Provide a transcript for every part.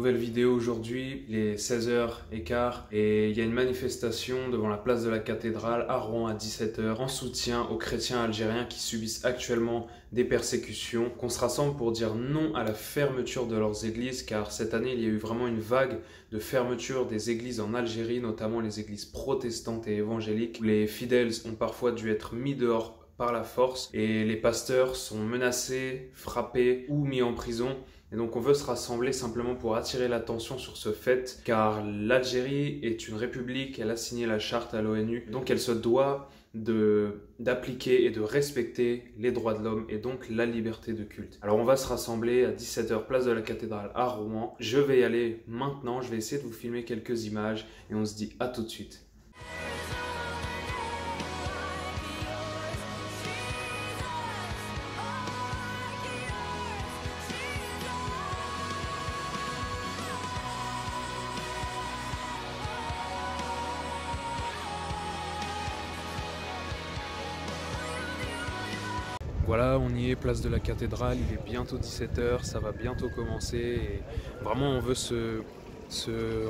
Nouvelle vidéo aujourd'hui, il est 16h15 et il y a une manifestation devant la place de la cathédrale à Rouen à 17h en soutien aux chrétiens algériens qui subissent actuellement des persécutions, qu'on se rassemble pour dire non à la fermeture de leurs églises, car cette année il y a eu vraiment une vague de fermeture des églises en Algérie, notamment les églises protestantes et évangéliques, où les fidèles ont parfois dû être mis dehors par la force et les pasteurs sont menacés, frappés ou mis en prison. Et donc on veut se rassembler simplement pour attirer l'attention sur ce fait, car l'Algérie est une république, elle a signé la charte à l'ONU, donc elle se doit d'appliquer et de respecter les droits de l'homme et donc la liberté de culte. Alors on va se rassembler à 17h place de la cathédrale à Rouen. Je vais y aller maintenant, je vais essayer de vous filmer quelques images et on se dit à tout de suite. Voilà, on y est, place de la cathédrale, il est bientôt 17h, ça va bientôt commencer et vraiment on veut se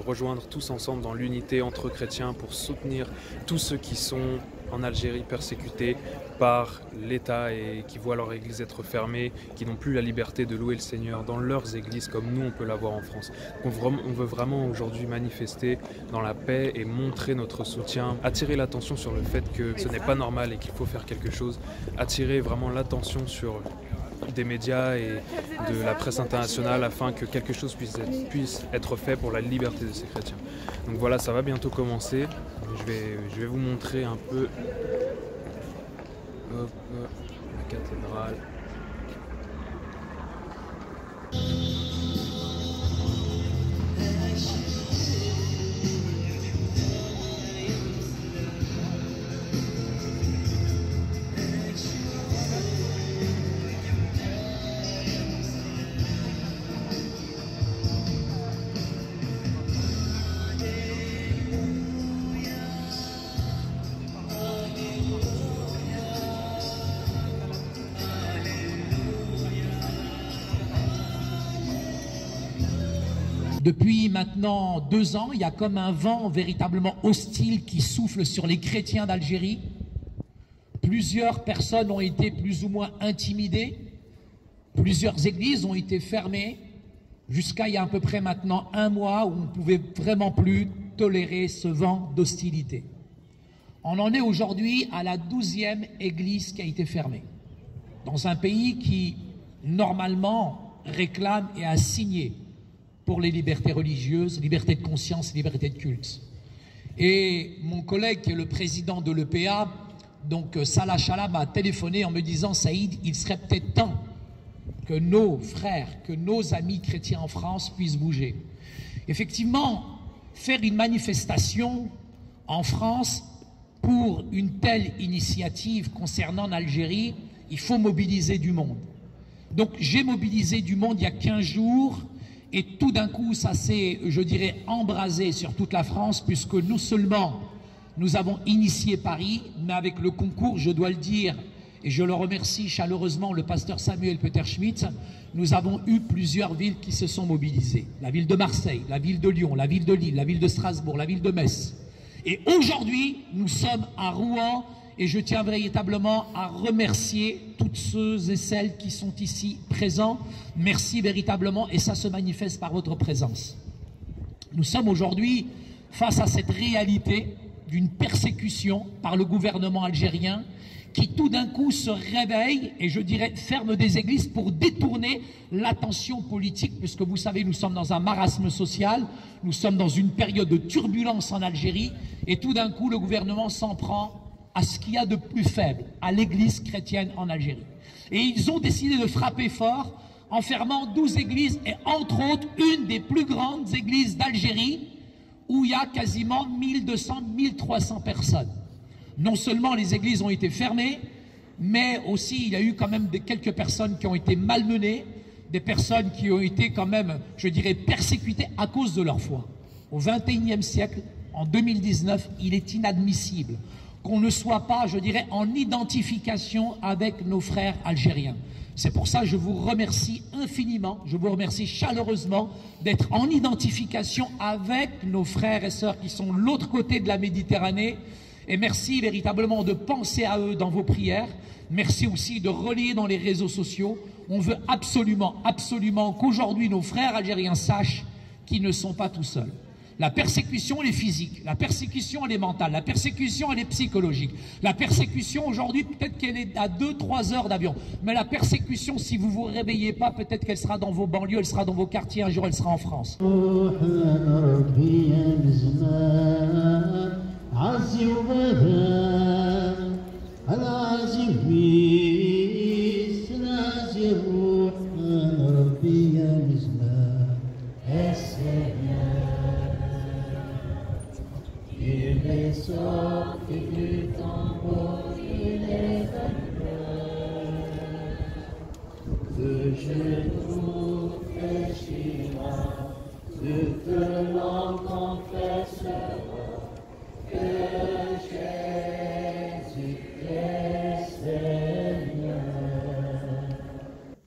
rejoindre tous ensemble dans l'unité entre chrétiens pour soutenir tous ceux qui sont en Algérie persécutés par l'État et qui voient leur église être fermée, qui n'ont plus la liberté de louer le Seigneur dans leurs églises comme nous on peut l'avoir en France. Donc on veut vraiment aujourd'hui manifester dans la paix et montrer notre soutien, attirer l'attention sur le fait que ce n'est pas normal et qu'il faut faire quelque chose, attirer vraiment l'attention sur des médias et de la presse internationale afin que quelque chose puisse être fait pour la liberté de ces chrétiens. Donc voilà, ça va bientôt commencer. Je vais vous montrer un peu la cathédrale. Depuis maintenant 2 ans, il y a comme un vent véritablement hostile qui souffle sur les chrétiens d'Algérie. Plusieurs personnes ont été plus ou moins intimidées. Plusieurs églises ont été fermées jusqu'à il y a à peu près maintenant 1 mois où on ne pouvait vraiment plus tolérer ce vent d'hostilité. On en est aujourd'hui à la 12e église qui a été fermée. Dans un pays qui, normalement, réclame et a signé pour les libertés religieuses, liberté de conscience, liberté de culte. Et mon collègue qui est le président de l'EPA, donc Salah Chala, m'a téléphoné en me disant « Saïd, il serait peut-être temps que nos frères, que nos amis chrétiens en France puissent bouger. » Effectivement, faire une manifestation en France pour une telle initiative concernant l'Algérie, il faut mobiliser du monde. Donc j'ai mobilisé du monde il y a 15 jours, et tout d'un coup, ça s'est, je dirais, embrasé sur toute la France, puisque non seulement nous avons initié Paris, mais avec le concours, je dois le dire, et je le remercie chaleureusement, le pasteur Samuel Peter Schmitt, nous avons eu plusieurs villes qui se sont mobilisées. La ville de Marseille, la ville de Lyon, la ville de Lille, la ville de Strasbourg, la ville de Metz. Et aujourd'hui, nous sommes à Rouen, et je tiens véritablement à remercier toutes ceux et celles qui sont ici présents. Merci véritablement, et ça se manifeste par votre présence. Nous sommes aujourd'hui face à cette réalité d'une persécution par le gouvernement algérien qui tout d'un coup se réveille et je dirais ferme des églises pour détourner l'attention politique, puisque vous savez nous sommes dans un marasme social, nous sommes dans une période de turbulence en Algérie et tout d'un coup le gouvernement s'en prend à ce qu'il y a de plus faible, à l'église chrétienne en Algérie. Et ils ont décidé de frapper fort en fermant 12 églises et entre autres une des plus grandes églises d'Algérie où il y a quasiment 1200, 1300 personnes. Non seulement les églises ont été fermées, mais aussi il y a eu quand même quelques personnes qui ont été malmenées, des personnes qui ont été quand même, je dirais, persécutées à cause de leur foi. Au XXIe siècle, en 2019, il est inadmissible qu'on ne soit pas, je dirais, en identification avec nos frères algériens. C'est pour ça que je vous remercie infiniment, je vous remercie chaleureusement d'être en identification avec nos frères et sœurs qui sont de l'autre côté de la Méditerranée. Et merci véritablement de penser à eux dans vos prières. Merci aussi de relayer dans les réseaux sociaux. On veut absolument, absolument qu'aujourd'hui nos frères algériens sachent qu'ils ne sont pas tout seuls. La persécution, elle est physique. La persécution, elle est mentale. La persécution, elle est psychologique. La persécution, aujourd'hui, peut-être qu'elle est à 2-3 heures d'avion. Mais la persécution, si vous ne vous réveillez pas, peut-être qu'elle sera dans vos banlieues, elle sera dans vos quartiers, un jour, elle sera en France. Il est sorti du tombeau, il est vainqueur. Ce genou fléchira, toute langue confessera que Jésus est Seigneur.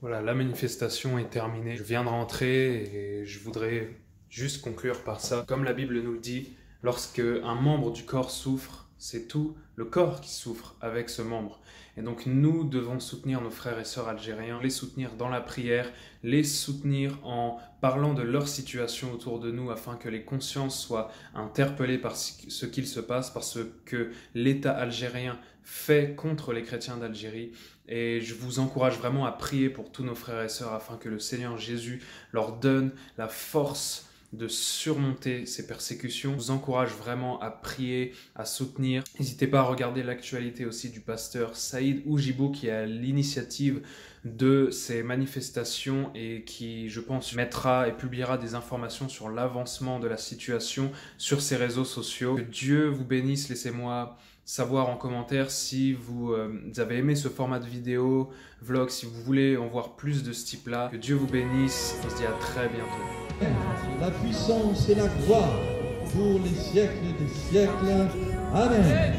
Voilà, la manifestation est terminée. Je viens de rentrer et je voudrais juste conclure par ça. Comme la Bible nous le dit, lorsque un membre du corps souffre, c'est tout le corps qui souffre avec ce membre. Et donc nous devons soutenir nos frères et sœurs algériens, les soutenir dans la prière, les soutenir en parlant de leur situation autour de nous afin que les consciences soient interpellées par ce qu'il se passe, par ce que l'État algérien fait contre les chrétiens d'Algérie. Et je vous encourage vraiment à prier pour tous nos frères et sœurs afin que le Seigneur Jésus leur donne la force de surmonter ces persécutions. Je vous encourage vraiment à prier, à soutenir. N'hésitez pas à regarder l'actualité aussi du pasteur Saïd Oujibou qui est à l'initiative de ces manifestations et qui, je pense, mettra et publiera des informations sur l'avancement de la situation sur ses réseaux sociaux. Que Dieu vous bénisse. Laissez-moi savoir en commentaire si vous avez aimé ce format de vidéo, vlog, si vous voulez en voir plus de ce type-là. Que Dieu vous bénisse. On se dit à très bientôt. La puissance et la gloire pour les siècles des siècles. Amen.